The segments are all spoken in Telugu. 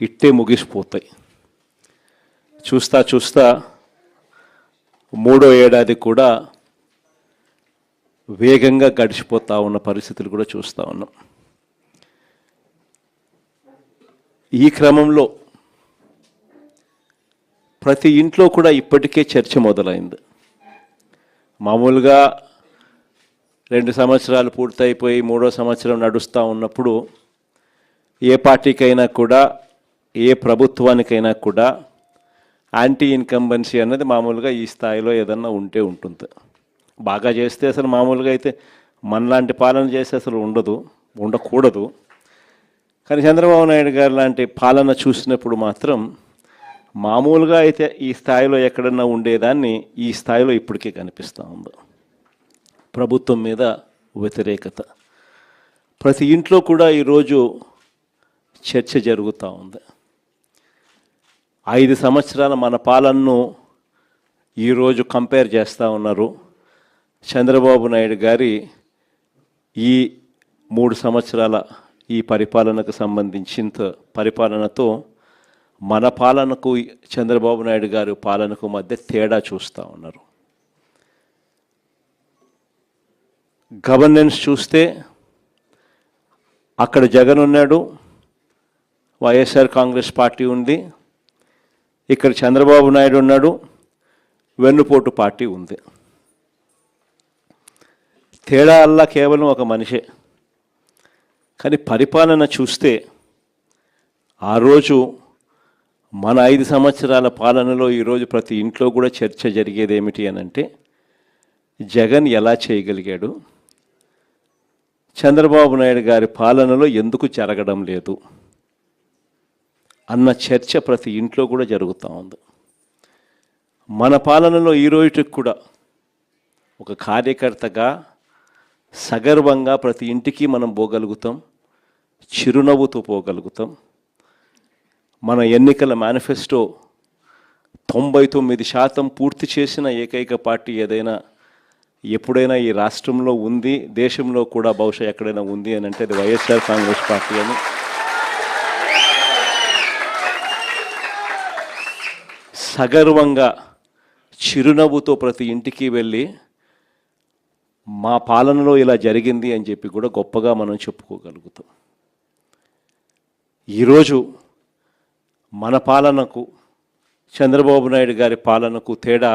ఇట్టే ముగిసిపోతాయి. చూస్తా చూస్తా మూడో ఏడాది కూడా వేగంగా గడిచిపోతూ ఉన్న పరిస్థితులు కూడా చూస్తూ ఉన్నాం. ఈ క్రమంలో ప్రతి ఇంట్లో కూడా ఇప్పటికే చర్చ మొదలైంది. మామూలుగా 2 సంవత్సరాలు పూర్తయిపోయి 3వ సంవత్సరం నడుస్తూ ఉన్నప్పుడు ఏ పార్టీకైనా కూడా ఏ ప్రభుత్వానికైనా కూడా యాంటీ ఇన్కంబెన్సీ అన్నది మామూలుగా ఈ స్థాయిలో ఏదన్నా ఉంటే ఉంటుంది. బాగా చేస్తే అసలు మామూలుగా అయితే మనలాంటి పాలన చేస్తే అసలు ఉండకూడదు. కానీ చంద్రబాబు నాయుడు గారు లాంటి పాలన చూసినప్పుడు మాత్రం మామూలుగా అయితే ఈ స్థాయిలో ఎక్కడన్నా ఉండేదాన్ని ఈ స్థాయిలో ఇప్పటికే కనిపిస్తూ ఉంది. ప్రభుత్వం మీద వ్యతిరేకత ప్రతి ఇంట్లో కూడా ఈరోజు చర్చ జరుగుతూ ఉంది. 5 సంవత్సరాల మన పాలనను ఈరోజు కంపేర్ చేస్తూ ఉన్నారు. చంద్రబాబు నాయుడు గారి ఈ 3 సంవత్సరాల ఈ పరిపాలనకు సంబంధించిన పరిపాలనతో మన పాలనకు చంద్రబాబు నాయుడు గారి పాలనకు మధ్య తేడా చూస్తూ ఉన్నారు. గవర్నెన్స్ చూస్తే అక్కడ జగన్ ఉన్నాడు, వైఎస్ఆర్ కాంగ్రెస్ పార్టీ ఉంది. ఇక్కడ చంద్రబాబు నాయుడు ఉన్నాడు, వెన్నుపోటు పార్టీ ఉంది. తేడా అల్లా కేవలం ఒక మనిషే. కానీ పరిపాలన చూస్తే ఆ రోజు మన 5 సంవత్సరాల పాలనలో ఈరోజు ప్రతి ఇంట్లో కూడా చర్చ జరిగేది ఏమిటి అని అంటే, జగన్ ఎలా చేయగలిగాడు, చంద్రబాబు నాయుడు గారి పాలనలో ఎందుకు జరగడం లేదు అన్న చర్చ ప్రతి ఇంట్లో కూడా జరుగుతూ ఉంది. మన పాలనలో ఈ రోజుకి కూడా ఒక కార్యకర్తగా సగర్వంగా ప్రతి ఇంటికి మనం పోగలుగుతాం, చిరునవ్వుతో పోగలుగుతాం. మన ఎన్నికల మేనిఫెస్టో 99% పూర్తి చేసిన ఏకైక పార్టీ ఏదైనా ఎప్పుడైనా ఈ రాష్ట్రంలో ఉంది, దేశంలో కూడా బహుశా ఎక్కడైనా ఉంది అని అంటే అది వైఎస్ఆర్ కాంగ్రెస్ పార్టీ అని సగర్వంగా చిరునవ్వుతో ప్రతి ఇంటికి వెళ్ళి మా పాలనలో ఇలా జరిగింది అని చెప్పి కూడా గొప్పగా మనం చెప్పుకోగలుగుతాం. ఈరోజు మన పాలనకు చంద్రబాబు నాయుడు గారి పాలనకు తేడా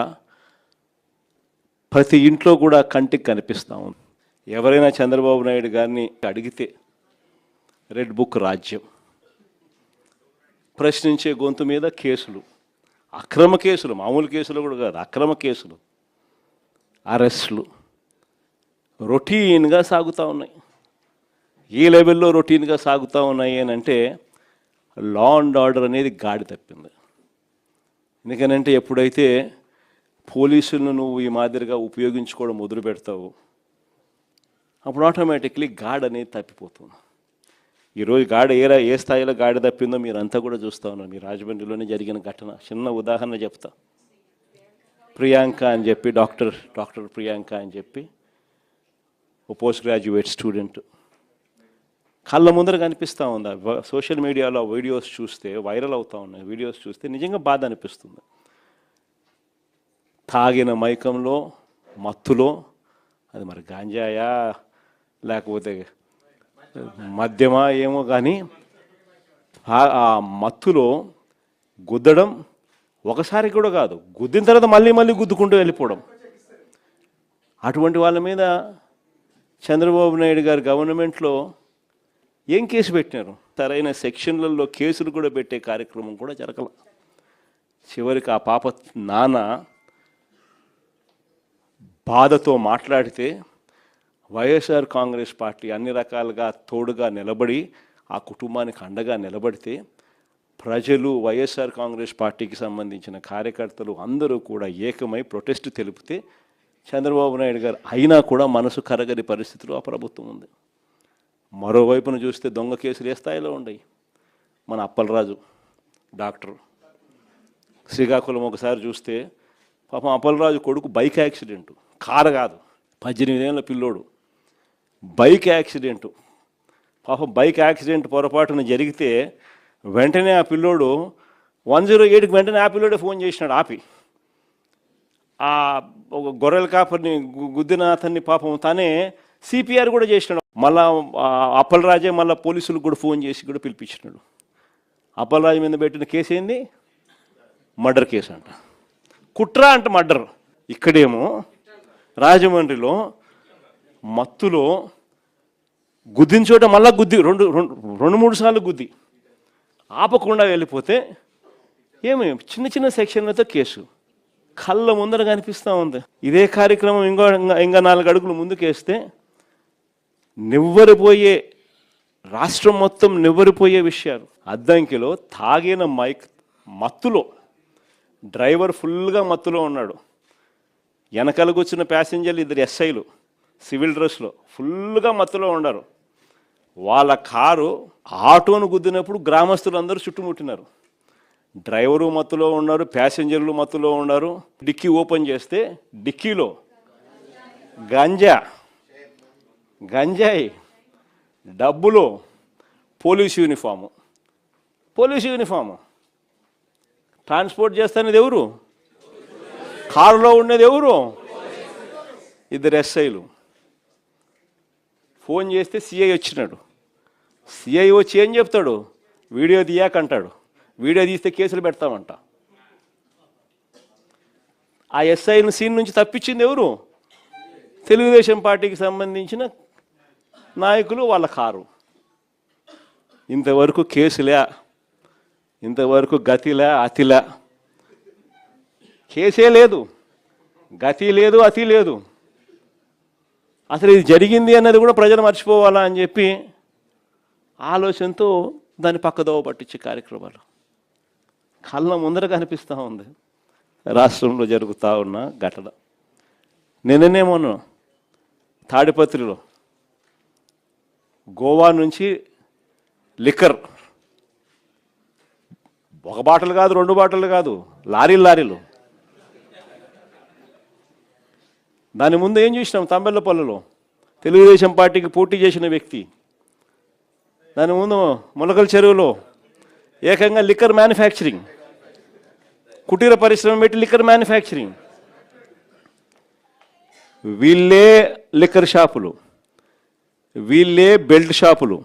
ప్రతి ఇంట్లో కూడా కంటికి కనిపిస్తూ ఉంది. ఎవరైనా చంద్రబాబు నాయుడు గారిని అడిగితే రెడ్ బుక్ రాజ్యం, ప్రశ్నించే గొంతు మీద కేసులు, అక్రమ కేసులు, మామూలు కేసులు కూడా కాదు, అక్రమ కేసులు, అరెస్టులు రొటీన్గా సాగుతూ ఉన్నాయి. ఈ లెవెల్లో రొటీన్గా సాగుతూ ఉన్నాయి అని అంటే లా అండ్ ఆర్డర్ అనేది గాడి తప్పింది. ఎందుకనంటే ఎప్పుడైతే పోలీసులను నువ్వు ఈ మాదిరిగా ఉపయోగించుకోవడం మొదలు పెడతావు అప్పుడు ఆటోమేటిక్లీ గాడ్ అనేది తప్పిపోతుంది. ఈరోజు గాడి ఏ స్థాయిలో గాడి తప్పిందో మీరంతా కూడా చూస్తూ ఉన్నారు. మీ రాజమండ్రిలోనే జరిగిన ఘటన చిన్న ఉదాహరణ చెప్తా. ప్రియాంక అని చెప్పి డాక్టర్ ప్రియాంక అని చెప్పి ఓ పోస్ట్ గ్రాడ్యుయేట్ స్టూడెంట్ కళ్ళ ముందర కనిపిస్తూ ఉంది. సోషల్ మీడియాలో వీడియోస్ చూస్తే వైరల్ అవుతూ ఉన్నాయి. వీడియోస్ చూస్తే నిజంగా బాధ అనిపిస్తుంది. తాగిన మైకంలో మత్తులో, అది మరి గాంజాయా లేకపోతే మద్యమా ఏమో కానీ ఆ మత్తులో గుద్దడం ఒకసారి కూడా కాదు, గుద్దిన తర్వాత మళ్ళీ గుద్దుకుంటూ వెళ్ళిపోవడం. అటువంటి వాళ్ళ మీద చంద్రబాబు నాయుడు గారి గవర్నమెంట్లో ఏం కేసు పెట్టినారు? సరైన సెక్షన్లలో కేసులు కూడా పెట్టే కార్యక్రమం కూడా జరగల. చివరికి ఆ పాప నాన్న బాధతో మాట్లాడితే వైఎస్ఆర్ కాంగ్రెస్ పార్టీ అన్ని రకాలుగా తోడుగా నిలబడి ఆ కుటుంబానికి అండగా నిలబడితే ప్రజలు వైఎస్ఆర్ కాంగ్రెస్ పార్టీకి సంబంధించిన కార్యకర్తలు అందరూ కూడా ఏకమై ప్రొటెస్ట్ తెలిపితే చంద్రబాబు నాయుడు గారు అయినా కూడా మనసు కరగని పరిస్థితిలో ఆ ప్రభుత్వం ఉంది. మరోవైపున చూస్తే దొంగ కేసులు ఏ స్థాయిలో ఉన్నాయి. మన అప్పలరాజు డాక్టర్ శ్రీకాకుళం ఒకసారి చూస్తే పాపం అప్పలరాజు కొడుకు బైక్ యాక్సిడెంటు, కారు కాదు, 18 ఏళ్ళ పిల్లోడు, బైక్ యాక్సిడెంటు. పాపం బైక్ యాక్సిడెంట్ పొరపాటున జరిగితే వెంటనే ఆ పిల్లోడు 108కి వెంటనే ఆ పిల్లోడే ఫోన్ చేసినాడు ఆపి. ఆ ఒక గొర్రెల కాపర్ని గుద్దిన అతన్ని పాపం తానే సిపిఆర్ కూడా చేసినాడు. మళ్ళా అప్పలరాజే మళ్ళీ పోలీసులకు కూడా ఫోన్ చేసి కూడా పిలిపించినాడు. అప్పలరాజు మీద పెట్టిన కేసు ఏంది? మర్డర్ కేసు అంట. కుట్ర అంట మర్డర్. ఇక్కడేమో రాజమండ్రిలో మత్తులో గుద్దిన చోట మళ్ళా గుద్ది రెండు మూడు సార్లు గుద్ది ఆపకుండా వెళ్ళిపోతే ఏమి చిన్న చిన్న సెక్షన్లతో కేసు కళ్ళ ముందర కనిపిస్తూ ఉంది. ఇదే కార్యక్రమం ఇంకా 4 అడుగులు ముందుకేస్తే నివ్వరిపోయే, రాష్ట్రం మొత్తం నివ్వరిపోయే విషయాలు. అద్దంకిలో తాగిన మత్తులో డ్రైవర్ ఫుల్గా మత్తులో ఉన్నాడు. వెనకాల కూర్చున్న ప్యాసింజర్లు 2 ఎస్ఐలు సివిల్ డ్రెస్లో ఫుల్గా మత్తులో ఉన్నారు. వాళ్ళ కారు ఆటోను గుద్దినప్పుడు గ్రామస్తులు అందరూ చుట్టుముట్టినారు. డ్రైవరు మత్తులో ఉన్నారు, ప్యాసింజర్లు మత్తులో ఉన్నారు. డిక్కీ ఓపెన్ చేస్తే డిక్కీలో గంజాయి, డబ్బులు, పోలీసు యూనిఫాము. ట్రాన్స్పోర్ట్ చేస్తున్నది ఎవరు? కారులో ఉండేది ఎవరు? 2 ఎస్ఐలు. ఫోన్ చేస్తే సిఐ వచ్చినాడు. సిఐ వచ్చి ఏం చెప్తాడు? వీడియో తీయాకంటాడు. వీడియో తీస్తే కేసులు పెడతామంట. ఆ ఎస్ఐని సీన్ నుంచి తప్పించింది ఎవరు? తెలుగుదేశం పార్టీకి సంబంధించిన నాయకులు, వాళ్ళ కారు. ఇంతవరకు కేసులే, ఇంతవరకు గతిలే, అతిలే. కేసే లేదు, గతి లేదు, అతి లేదు. అసలు ఇది జరిగింది అన్నది కూడా ప్రజలు మర్చిపోవాలా అని చెప్పి ఆలోచనతో దాన్ని పక్కదోవ పట్టించే కార్యక్రమాలు కళ్ళ ముందర కనిపిస్తూ ఉంది. రాష్ట్రంలో జరుగుతూ ఉన్న ఘటన. నిన్ననేమోను తాడిపత్రిలో గోవా నుంచి లిక్కర్ 1 బాటలు కాదు, 2 బాటలు కాదు, లారీలు. దాని ముందు ఏం చూసినాం? తంబెల్లపల్లిలో తెలుగుదేశం పార్టీకి పోటీ చేసిన వ్యక్తి. దాని ముందు ములకల చెరువులో ఏకంగా లిక్కర్ మ్యానుఫ్యాక్చరింగ్, కుటీర పరిశ్రమ పెట్టి లిక్కర్ మ్యానుఫ్యాక్చరింగ్. వీళ్ళే లిక్కర్ షాపులు, వీళ్ళే బెల్ట్ షాపులు,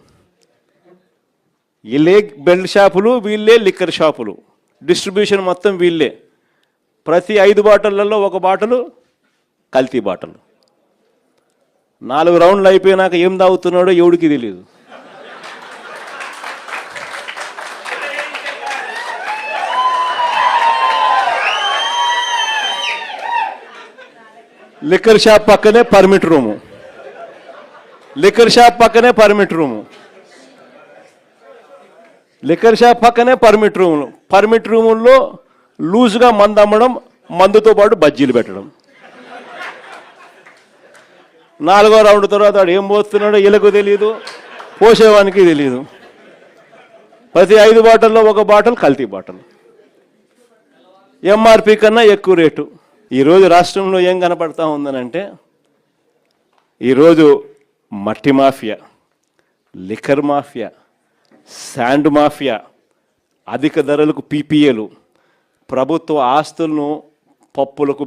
వీళ్ళే లిక్కర్ షాపులు. డిస్ట్రిబ్యూషన్ మొత్తం వీళ్ళే. ప్రతి 5 బాటళ్లలో 1 బాటలు కల్తీ బాటలు. 4 రౌండ్లు అయిపోయినాక ఏం తాగుతున్నాడో ఎవడికి తెలియదు. లిక్కర్ షాప్ పక్కనే పర్మిట్ రూము, లిక్కర్ షాప్ పక్కనే పర్మిట్ రూములు. పర్మిట్ రూముల్లో లూజ్గా మందు అమ్మడం, మందుతో పాటు బజ్జీలు పెట్టడం. 4వ రౌండ్ తర్వాత వాడు ఏం పోస్తున్నాడో వీళ్ళకు తెలియదు, పోసేవానికి తెలియదు. ప్రతి 5 బాటల్లో 1 బాటలు కల్తీ బాటలు, ఎంఆర్పి కన్నా ఎక్కువ రేటు. ఈరోజు రాష్ట్రంలో ఏం కనపడతా ఉందనంటే, ఈరోజు మట్టి mafia, liquor mafia, sand mafia, అధిక ధరలకు పీపీఏలు, ప్రభుత్వ ఆస్తులను పప్పులకు